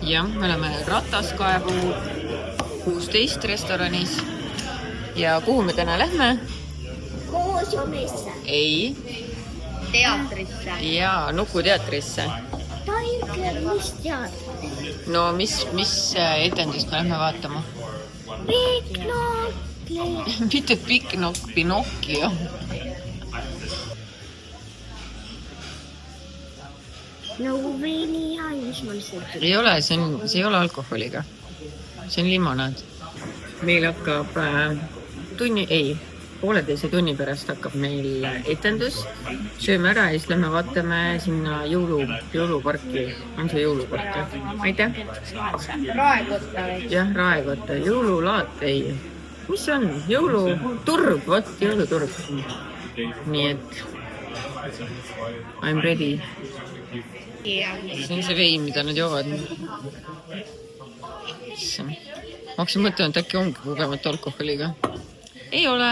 jah, me oleme Rataskaevu 16 restoranis. Ja kuhu me täna lähme? Muuseumisse. Ei. Teatrisse. Jaa, Nukuteatrisse. Tairger, mis tead? No mis etendust me lähme vaatama? Piknokli. Mitte Pinocchio. Nagu veiniha, mis ma lihtsalt... Ei ole, see ei ole alkoholiga. See on limonaad. Meil hakkab pooleteise tunni pärast hakkab meil etendus. Sööme ära ja siis lähme vaatame sinna jõuluparki. On see jõulupark? Aitäh? Raekotta. Jah, Raekotta. Jõululaat ei. Mis on? Jõuluturg. Vot, jõuluturg. Nii et I'm ready. See on see vein, mida nad joovad. Ma hakkasin mõtlema, et äkki ongi kogemata alkoholiga. Ei ole.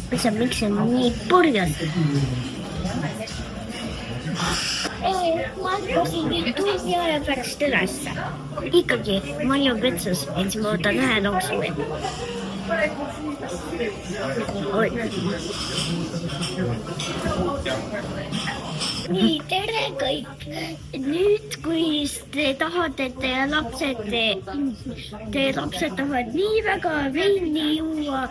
Miks see on nii purjas? Ma hakkasin tunni aja pärast ülesse. Ikkagi, ma olin vetsus, et ma võtan ühe nooksu. Nii, tere kõik. Nüüd, kui te tahate, et teie lapsed tahavad nii väga veini juua,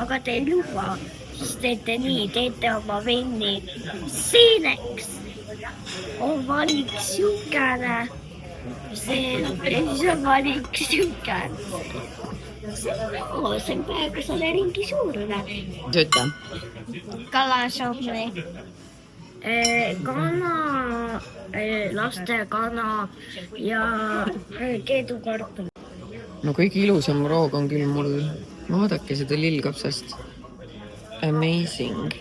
aga te ei luba, siis teete nii, teete oma veini seeneks. On valik siukene. See on valik siukene. See on praegu selle ringi suurune. Tööta. Kalasopni. Kana, laste kana ja keedukartul. No kõige ilusam roog on küll mul. Vaadake seda lillkapsast. Amazing.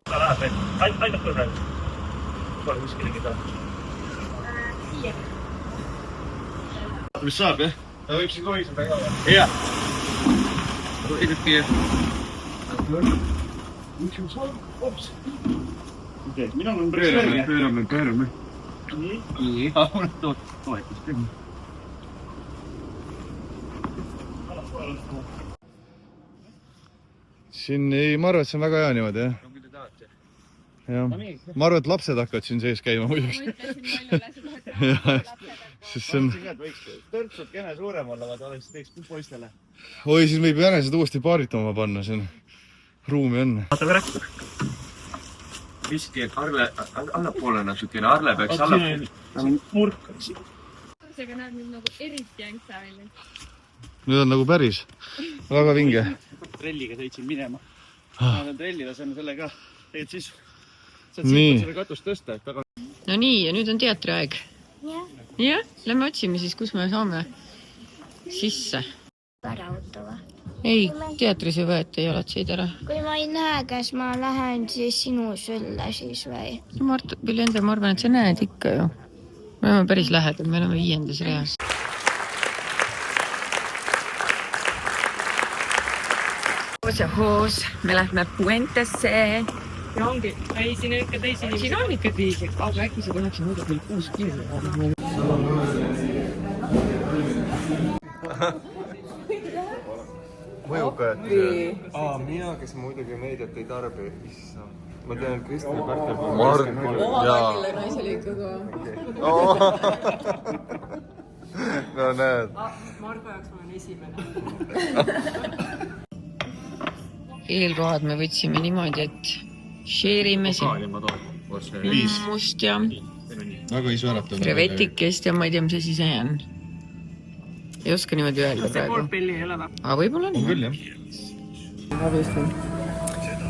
Mis saab, jah? Ta võib siin kohiseda ka. Jah. Edutki. Minul on pöörame. Nii. Toetust. Siin ei, ma arvan, et see on väga hea niimoodi, jah? No, kui te tahate. Jah. Ma arvan, et lapsed hakkavad siin sees käima muidugi. Ma ütlesin palju lapsed. Tõrtsud kene suurem olla, vaata oleks teeks poistele. Oi, siis võib jänesed uuesti paaritama panna, siin ruumi on. Vaata vereks. Viski, et allapoole natukene, Arle peaks allapoole. Murk on siin. Seega näeb nüüd nagu eriti jänksa välja. Nüüd on nagu päris. Väga vinge. Trelliga sõitsin minema. Ma olen trelli, lasen selle ka teed sisu. Saad selle katust tõsta. No nii, ja nüüd on teatriaeg. Jah, lähme otsime siis, kus me saame sisse. Värautuva. Ei, teatris ei võeta jalatseid ära. Kui ma ei näe, kas ma lähen siis sinu sülle siis või? Mart, Pilender, ma arvan, et sa näed ikka ju. Me oleme päris lähedal, me oleme 5. reas. Hoos, me lähme Puentesse. Ja ongi, ei siin on ikka teisi inimesi. Siin on ikka teisi, aga äkki sa tahaksid muidu küll 6 kilo. Mõjukajad. Mina, kes muidugi meediat ei tarbi. Ma tean, et Kristjan Pärtel pole Omavahel naisele ikkagi. No näed. Margo jaoks ma olen esimene. Eelroad me võtsime niimoodi, et share'ime siin hummust ja krevetikest ja ma ei tea, mis asi see on. Ei oska niimoodi öelda praegu. See portbelli ei ole või? Aga võib-olla on. On küll, jah.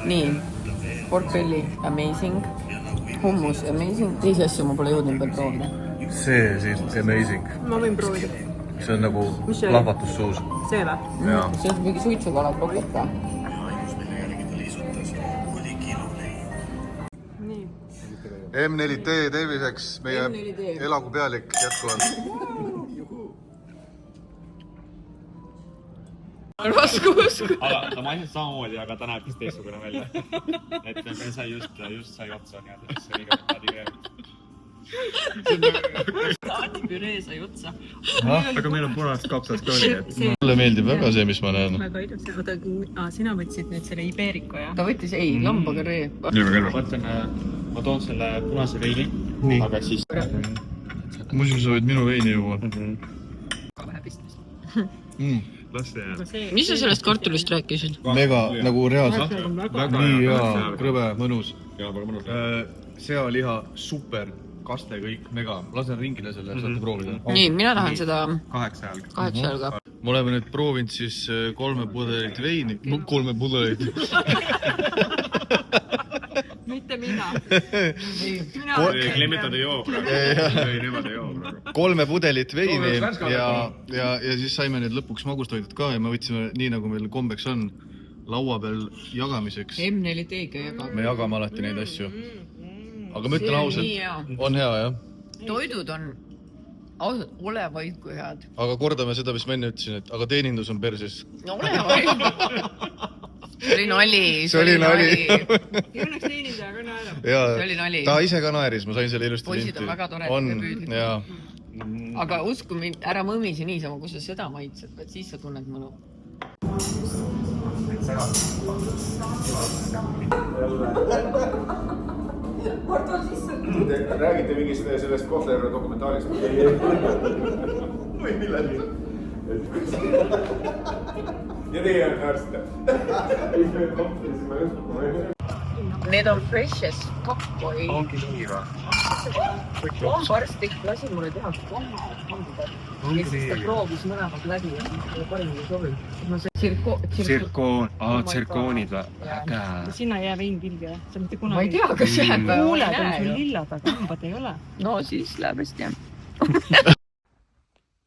Nii, portbelli amazing, hummus amazing, teisi asju ma pole jõudnud veel proovida. See siis amazing. Ma võin proovida. See on nagu lahvatus suus. See või? See on mingi suitsukala kokota. M4T terviseks, meie elagu pealik jätkuvalt. raske usku. aga maitseb samamoodi, aga ta näeb vist teistsugune välja. Et sai just sai otsa nii-öelda, siis see liiga taadipüree sai otsa. aga meil on punast kapsas ka oli. Mulle meeldib väga see, mis ma näen. Väga ilus. Sina võtsid nüüd selle Iberico, jah? Ta võttis, lambakaree. Ma toon selle punase veini, aga siis... Muidu sa võid minu veini juua. Vähe pistas. Laste jääb. Mis sa sellest kartulist rääkisid? Mega, nagu reaalselt. Nii hea, krõbe, mõnus. Jaa, väga mõnus. Sealiha, super, kaste kõik, mega. Lasen ringile selle, saate proovida. Nii, mina tahan seda 8 jalga. 8 jalga. Me oleme nüüd proovinud siis 3 pudelit veini. 3 pudelit. Mitte mina. Klemmetad ei joo praegu. Ei, nemad ei joo praegu. 3 pudelit veini ja siis saime need lõpuks magustoidud ka ja me võtsime nii, nagu meil kombeks on, laua peal jagamiseks. M4 teega jagab. Me jagame alati neid asju. Aga ma ütlen ausalt, on hea, jah? Toidud on ausalt, ole vaid kui head. Aga kordame seda, mis ma enne ütlesin, et aga teenindus on perses. No ole vaid. See oli nali. See oli nali. Õnneks teenindaja ka naerab. See oli nali. Ta ise ka naeris, ma sain selle ilusti Poisid on väga toredad ja püüdid. Aga usku mind, ära mõmisi niisama, kui sa seda maitsed, vaid siis sa tunned mõnu. Räägite mingi sellest Kohtla-Järve dokumentaarist? Või millest? Ja teie on arst. Need on fresh as fuck, boy. Ongi nii või? Varstik lasi mulle teha kombida. Ja siis ta proovis mõlemad läbi ja siis mulle parimini sobib. Tsirkoonid või? Äge. Sinna ei jää vein külge, sa mitte kunagi... Ma ei tea, kas jääb. Kuuled on sul lillad, aga hambad ei ole. No siis läheb hästi, jah.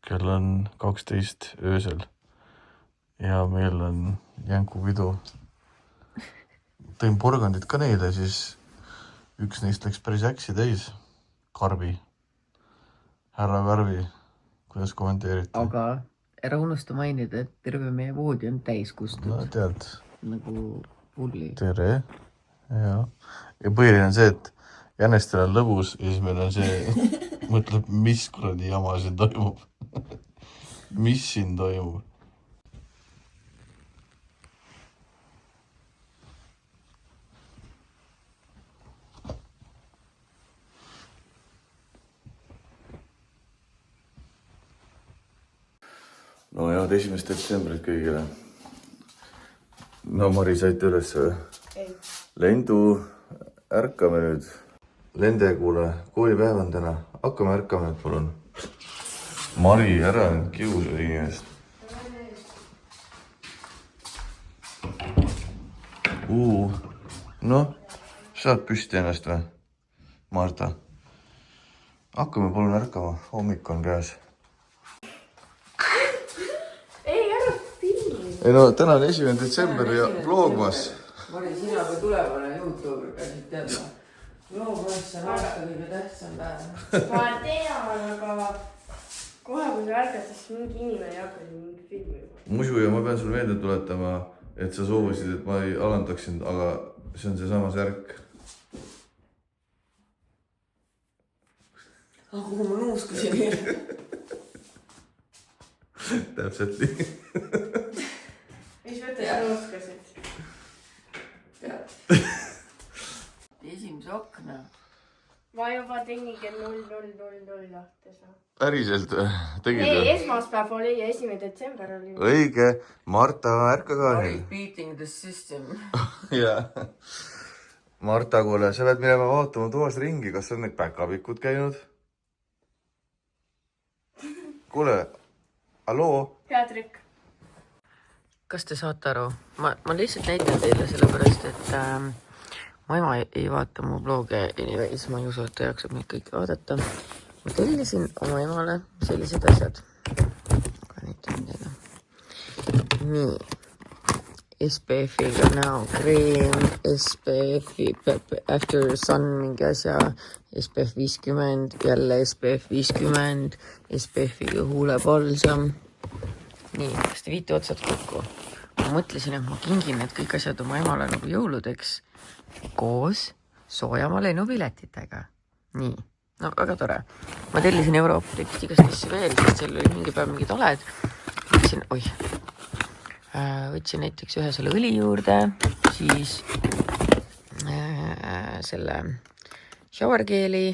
Kell on 12 öösel ja meil on jänkupidu. Tõin porgandid ka neile, siis üks neist läks päris äksi täis. Karbi. Härra Karbi. Kuidas kommenteerite? Aga ära unusta mainida, et terve meie voodi on täis kustud. No tead. Nagu pulli. Tere. Ja põhiline on see, et Jänestel on lõbus ja siis meil on see, mõtleb, mis kuradi jama siin toimub. Mis siin toimub? No jah, 1. detsembrit kõigile. No Mari, saite üles või? Ei. Lendu, ärkame nüüd. Lende, kuule, koolipäev on täna. Hakkame ärkame nüüd, palun. Mari, ära nüüd kiusu inimest. Noh, saad püsti ennast või? Marta. Hakkame palun ärkama. Hommik on käes. Ei no, täna on 1. detsember ja vlogmas. Mari, sina ka tulevane YouTuber käisid teadma. Vlogmas on aasta kõige tähtsam päev. Ma tean, aga kohe kui sa ärkad, siis mingi inimene ei hakka siin mingi filmi. Muidu ja ma pean sulle meelde tuletama, et sa soovisid, et ma ei alandaks sind, aga see on seesama särk. Aga kuhu ma nuuskasin? Täpselt nii. Mis mõttes sa nuuskasid? Tead. Esimese akna. Ma juba tegin kell 00:00 lahti saa. Päriselt tegid Ei, või? esmaspäev oli ja 1. detsember oli. Õige. Marta, ärka ka Mari beating the system. Jaa. Marta, kuule, sa pead minema vaatama toas ringi, kas on need päkapikud käinud? Kuule, halloo? Hea trikk. Kas te saate aru? Ma lihtsalt näitan teile sellepärast, et mu ema ei vaata mu bloge anyways, ma ei usu, et ta jaksab neid kõiki vaadata. Ma tellisin oma emale sellised asjad. Aga näitan teile. Nii. SPF-iga näokreem, SPF-i after sun mingi asja, SPF 50, jälle SPF 50, SPF-iga huulepalsam. nii, kas te viite otsad kokku? Ma mõtlesin, et ma kingin need kõik asjad oma emale nagu jõuludeks koos Soojamaa lennupiletitega. Nii, no väga tore. Ma tellisin Eurooptikust igast asju veel, sest seal oli mingi päev mingid oled. Võtsin näiteks ühe selle õli juurde, siis selle showergeeli,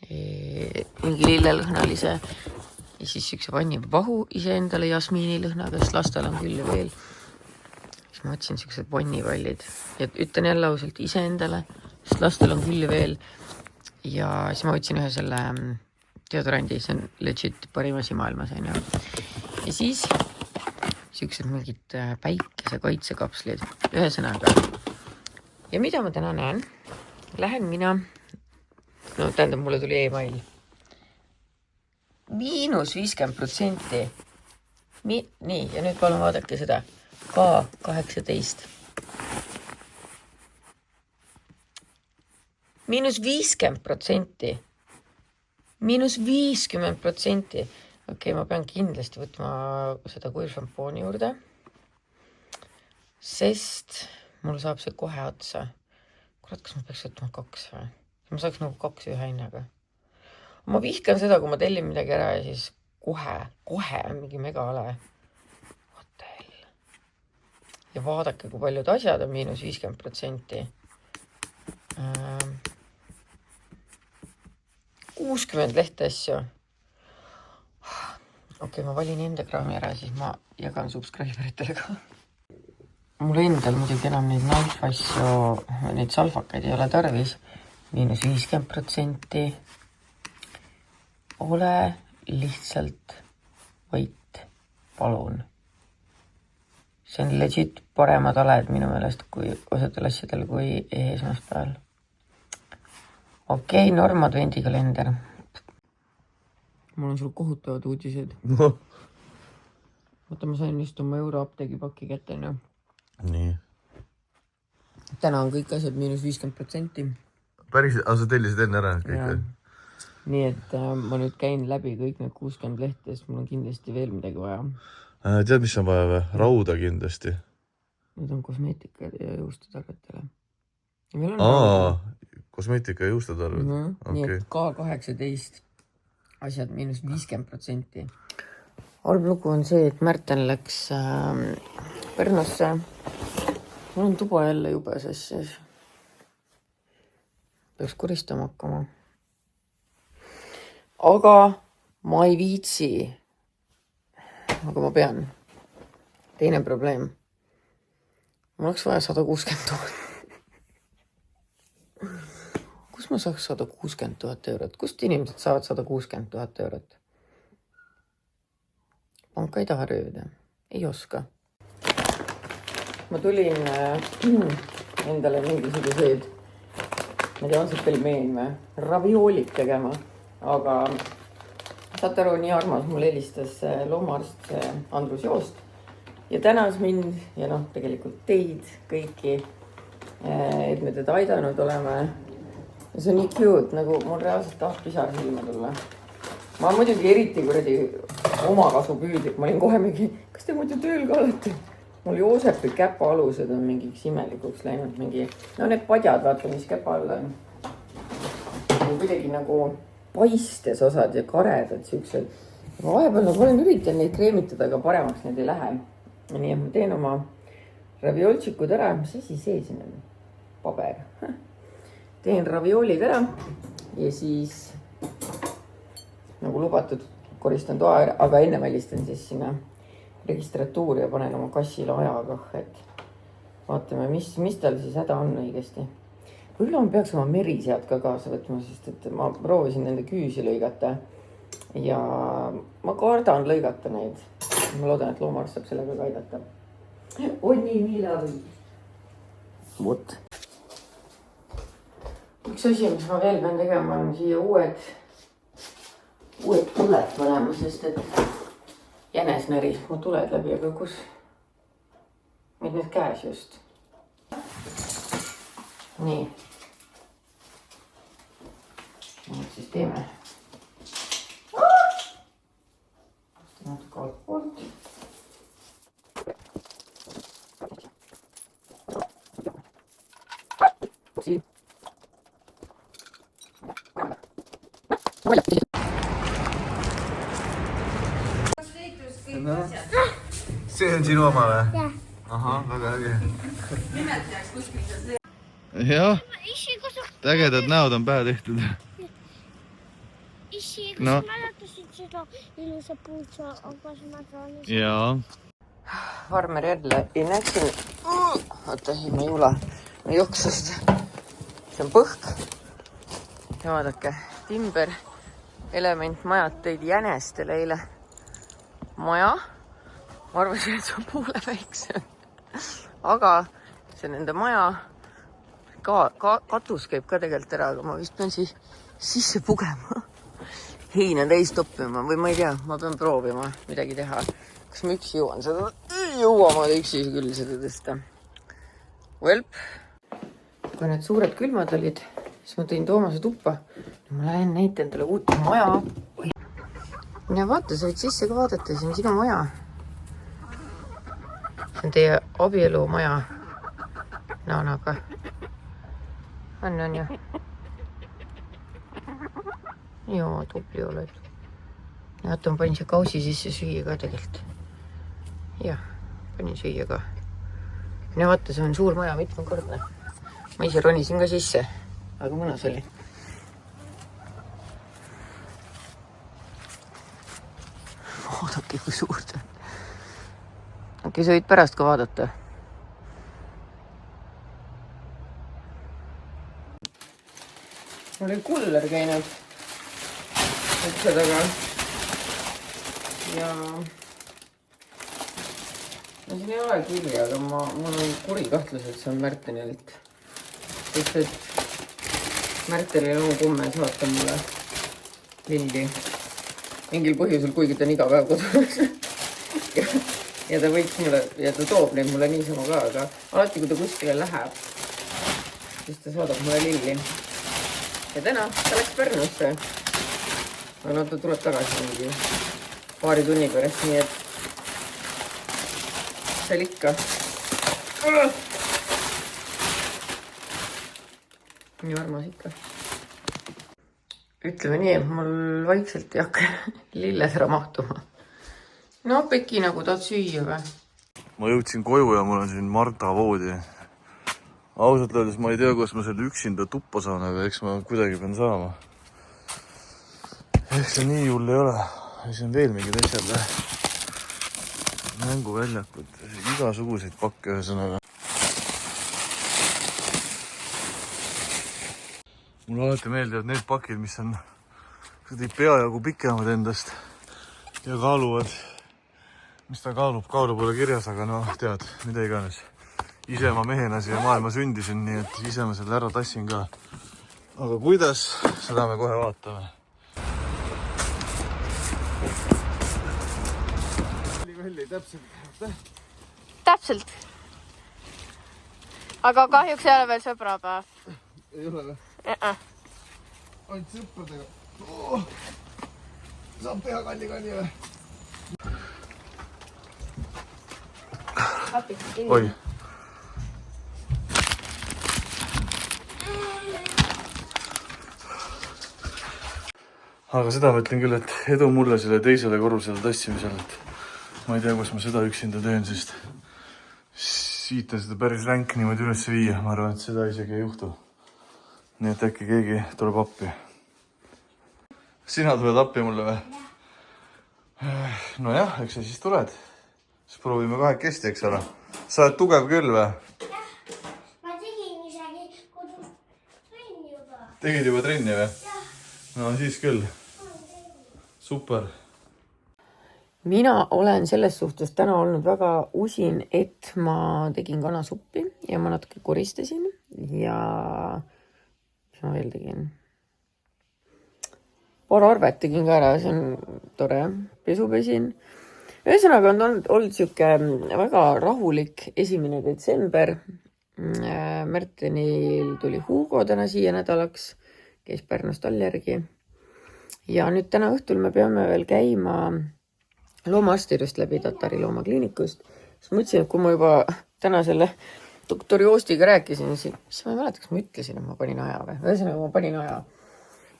mingi lillelõhnalise ja siis üks vannipahu iseendale jasmiinilõhnaga, sest lastel on küll ja veel. Siis ma võtsin siuksed vannipallid ja ütlen jälle ausalt iseendale, sest lastel on küll ja veel. Ja siis ma võtsin ühe selle deodorandi, see on legit parim asi maailmas. Ja siis siuksed mingid päikese kaitsekapslid, ühesõnaga. Ja mida ma täna näen? Lähen mina, no tähendab, mulle tuli e-mail. -50%. Nii, ja nüüd palun vaadake seda. K18. -50%. -50%. Okei, ma pean kindlasti võtma seda kuivšampooni juurde, sest mul saab see kohe otsa. Kurat, kas ma peaks võtma 2 või? Ma saaks nagu 2 ühe hinnaga. Ma vihkan seda, kui ma tellin midagi ära ja siis kohe on mingi mega ole. What the hell? Ja vaadake, kui paljud asjad on -50%. 60 lehte asju. Okei, ma valin enda kraami ära, siis ma jagan subscriberitele ka. Mul endal muidugi enam neid naifasju, neid salvakaid ei ole tarvis. -50%. Ole lihtsalt vait, palun. See on legit paremad oled minu meelest kui osadel asjadel kui esmaspäeval. Okei, Norm advendikalender. Mul on sul kohutavad uudised. No. Vaata, ma sain just oma Euroapteegi pakki kätte. Nii. Täna on kõik asjad -50%. Päris, aga sa tellisid enne ära kõik? Nii et ma nüüd käin läbi kõik need 60 lehte, sest mul on kindlasti veel midagi vaja. Tead, mis on vaja või? Rauda kindlasti. Need on kosmeetika ja juustutarvetele. Kosmeetika ja juustutarved. Nii et K18 asjad -50%. Halb lugu on see, et Märten läks Pärnusse. Mul on tuba jälle jube sassis. Peaks koristama hakkama. Aga ma ei viitsi. Aga ma pean. Teine probleem. Mul oleks vaja 160 000. Kus ma saaks 160 000 eurot? Kust inimesed saavad 160 000 eurot? Panka ei taha röövida. Ei oska. Ma tulin endale mingisuguseid, ma ei tea, on see pelmeen või? Ravioolit tegema. Aga saate aru, nii armas mul helistas loomaarst Andrus Joost ja tänas mind ja noh, tegelikult teid kõiki, et me teda aidanud oleme. Ja see on nii cute, nagu mul reaalselt tahab pisar silma tulla. Ma muidugi eriti kuradi omakasu püüdlik. Ma olin kohe mingi, kas te muidu tööl ka olete? Mul Joosepi käpa alused on mingiks imelikuks läinud. Mingi, no need padjad, vaata, mis käpa all on. Kuidagi nagu paistes osad ja karedad siuksed. Ma vahepeal nagu olen üritan neid kreemitada, aga paremaks need ei lähe. Nii et ma teen oma ravioltsikud ära. Mis asi see siin on? Paber. Teen raviolid ära ja siis nagu lubatud koristan toa ära, aga enne välistan siis sinna registratuuri ja panen oma kassile ajaga, et vaatame, mis tal siis häda on õigesti. Võib-olla ma peaks oma merisead ka kaasa võtma, sest et ma proovisin nende küüsi lõigata ja ma kardan lõigata neid. Ma loodan, et loomaarst saab sellega ka aidata. On nii millal. Vot. Üks asi, mis ma veel pean tegema, on siia uued tuled panema, sest et jänes näris mu tuled läbi, aga kus? Need käes just. Nii. Nüüd siis teeme. Natuke alt poolt. see on sinu oma või? Jah. Ahah, väga äge. jah, ägedad näod on pähe tehtud. Issi, kas No. mäletasid seda ilusa puutsa Agasmadranis? jaa. Varmer jälle näeksin. Oota, ma ei ula. Ma jooksusid. See on põhk. Ja vaadake, timber, element, majad tõid jänestele eile. Maja. Ma arvasin, et see on poole väiksem. Aga see nende maja katus käib ka tegelikult ära, aga ma vist pean sisse pugema. Heina täis toppima või ma ei tea, ma pean proovima midagi teha. Kas ma üksi jõuan seda? Ei jõua ma üksi küll seda tõsta. Welp. Kui need suured külmad olid, siis ma tõin Toomase tuppa. Ma lähen näitan talle uut maja. Ja vaata, sa võid sisse ka vaadata, see on sinu maja. See on teie abielu maja. Naanaga. On ju. Joo, tubli oled. Ja ma panin see kausi sisse süüa ka tegelikult. Jah, panin süüa ka. Ja vaata, see on suur maja, mitmekordne. Ma ise ronisin ka sisse, aga mõnus oli. Vaadake, kui suur see on. Äkki sa võid pärast ka vaadata. Ma olin kuller käinud. Ukse taga. Ja no siin ei ole kirja, aga mul on kuri kahtlus, et see on Märtenilt. Sest et Märtenil on komme saata mulle lilli. Mingil põhjusel, kuigi ta on iga päev kodus. ja ta võiks mulle, ja ta toob neid mulle niisama ka, aga alati, kui ta kuskile läheb, siis ta saadab mulle lilli. Ja täna ta läks Pärnusse. Aga no ta tuleb tagasi mingi paari tunni pärast, nii et seal ikka. Nii armas ikka. Ütleme nii, et mul vaikselt ei hakka lilled ära mahtuma. No Peki, nagu tahad süüa või? Ma jõudsin koju ja mul on siin Marta voodi. Ausalt öeldes ma ei tea, kas ma selle üksinda tuppa saan, aga eks ma kuidagi pean saama. Ehk see nii hull ei ole. See on veel mingid asjad või? Mänguväljakud, igasuguseid pakke ühesõnaga. Mulle alati meeldivad need pakid, mis on peajagu pikemad endast ja kaaluvad. Mis ta kaalub? Kaalu pole kirjas, aga no tead, mida iganes. Ise ma mehena siia maailma sündisin, nii et ise ma selle ära tassin ka. Aga kuidas? Seda me kohe vaatame. Täpselt. Aga kahjuks ei ole veel sõbrapäev. Ei ole või? Ainult sõpradega. Saab teha kalli või? Oi. Aga seda ma ütlen küll, et edu mulle selle teisele korrusele tassimisel, et ma ei tea, kus ma seda üksinda teen, sest siit on seda päris ränk niimoodi üles viia. Ma arvan, et seda isegi ei juhtu. Nii et äkki keegi tuleb appi. Sina tuled appi mulle või? Nojah, eks sa siis tuled. Siis proovime kahekesti, eks ole. Sa oled tugev küll või? Ma tegin isegi kodus trenni juba. Tegid juba trenni või? No siis küll. Super. Mina olen selles suhtes täna olnud väga usin, et ma tegin kanasuppi ja ma natuke koristasin ja mis ma veel tegin? Paar arvet tegin ka ära, see on tore. Pesu pesin. Ühesõnaga on olnud siuke väga rahulik 1. detsember. Märtenil tuli Hugo täna siia nädalaks, käis Pärnust all järgi. Ja nüüd täna õhtul me peame veel käima loomaarstidust läbi Tatari loomakliinikust. Siis mõtlesin, et kui ma juba täna selle doktor Joostiga rääkisin, siis ma ei mäleta, kas ma ütlesin, et ma panin aja või. Ühesõnaga, ma panin aja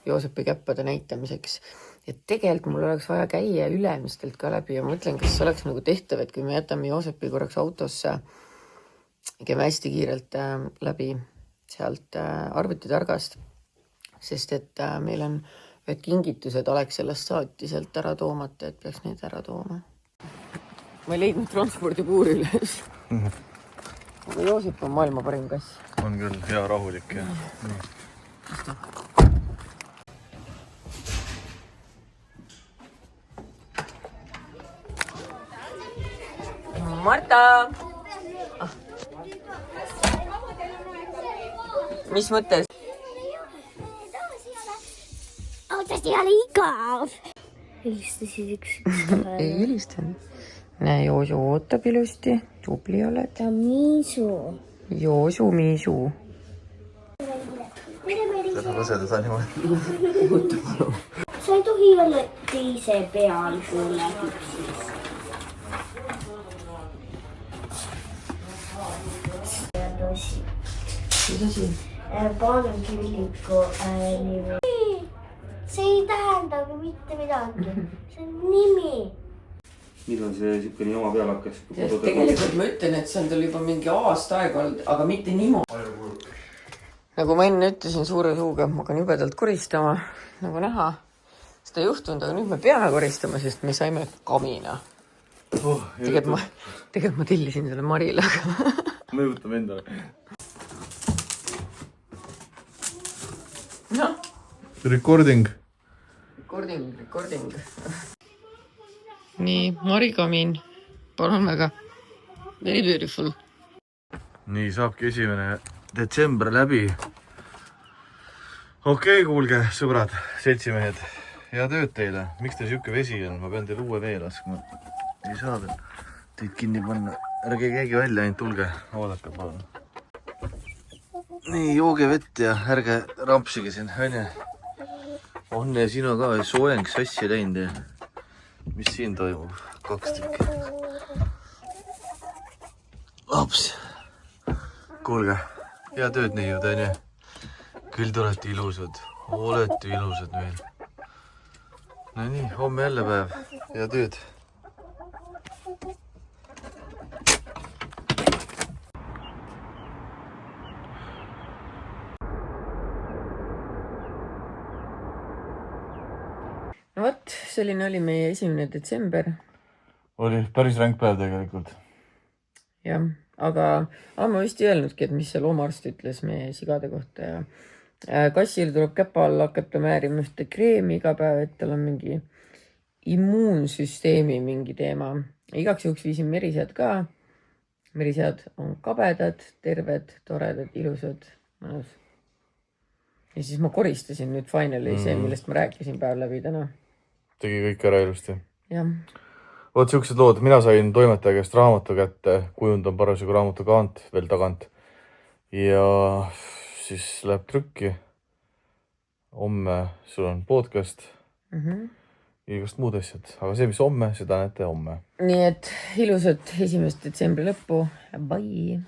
Joosepi käppade näitamiseks. Et tegelikult mul oleks vaja käia Ülemistelt ka läbi ja mõtlen, kas oleks nagu tehtav, et kui me jätame Joosepi korraks autosse, käime hästi kiirelt läbi sealt arvutitargast, sest et meil on ühed kingitused oleks sellest saati sealt ära toomata, et peaks neid ära tooma. Ma ei leidnud transpordipuuri üles. Aga Joosep on maailma parim kass. On küll hea rahulik ja Marta! Mis mõttes? Autost ei ole igav. Helistasid üks. Ei helistanud. Näe, Joosu ootab ilusti. Tubli oled. Ta on Miisu. Joosu, Miisu. seda laseda niimoodi. Sa ei tohi olla teise peal, kui läbib siis. Mis asi? Paanakülliku nimi. See ei tähendagi mitte midagi. See on nimi. Millal see siuke nii oma peal hakkas? Tegelikult ma ütlen, et see on tal juba mingi aasta aega olnud, aga mitte niimoodi. Nagu ma enne ütlesin suure suuga, ma hakkan jubedalt koristama, nagu näha. Seda ei juhtunud, aga nüüd me peame koristama, sest me saime kamina. Tegelikult ma tellisin selle Marile, aga... Mõjutame endale. No. Recording. Recording. Nii, Mari kamin. Palun väga. Very beautiful. Nii saabki 1. detsember läbi. Okei, kuulge, sõbrad, seltsimehed. Hea tööd teile. Miks teil siuke vesi on? Ma pean teil uue vee laskma. Ei saa teid kinni panna. Ärge keegi välja, ainult tulge. Oodake, palun. Nii, jooge vett ja ärge rampsige siin, onju. On ja sinu ka soojeng sassi läinud ja mis siin toimub? 2 tükki. Laps. Kuulge, hea tööd neiud, onju. Küll te olete ilusad. Olete ilusad meil. No nii, homme jälle päev. Hea tööd. No võt, selline oli meie 1. detsember. Oli päris ränk päev tegelikult. Jah, aga ma vist ei öelnudki, et mis see loomaarst ütles meie sigade kohta. Ja kassil tuleb käpa alla, hakkab ta määrima ühte kreemi iga päev, et tal on mingi immuunsüsteemi mingi teema. Igaks juhuks viisin merisead ka. Merisead on kabedad, terved, toredad, ilusad, mõnus. Ja siis ma koristasin nüüd finally see, millest ma rääkisin päev läbi täna. Tegi kõik ära ilusti. Jah. Oot, siuksed lood. Mina sain toimetaja käest raamatu kätte. Kujundan parasjagu raamatu kaant veel tagant. Ja siis läheb trükki. Homme sul on podcast. Ja igast muud asjad. Aga see, mis homme, seda näete homme. Nii et ilusat 1. detsembri lõppu. Bye!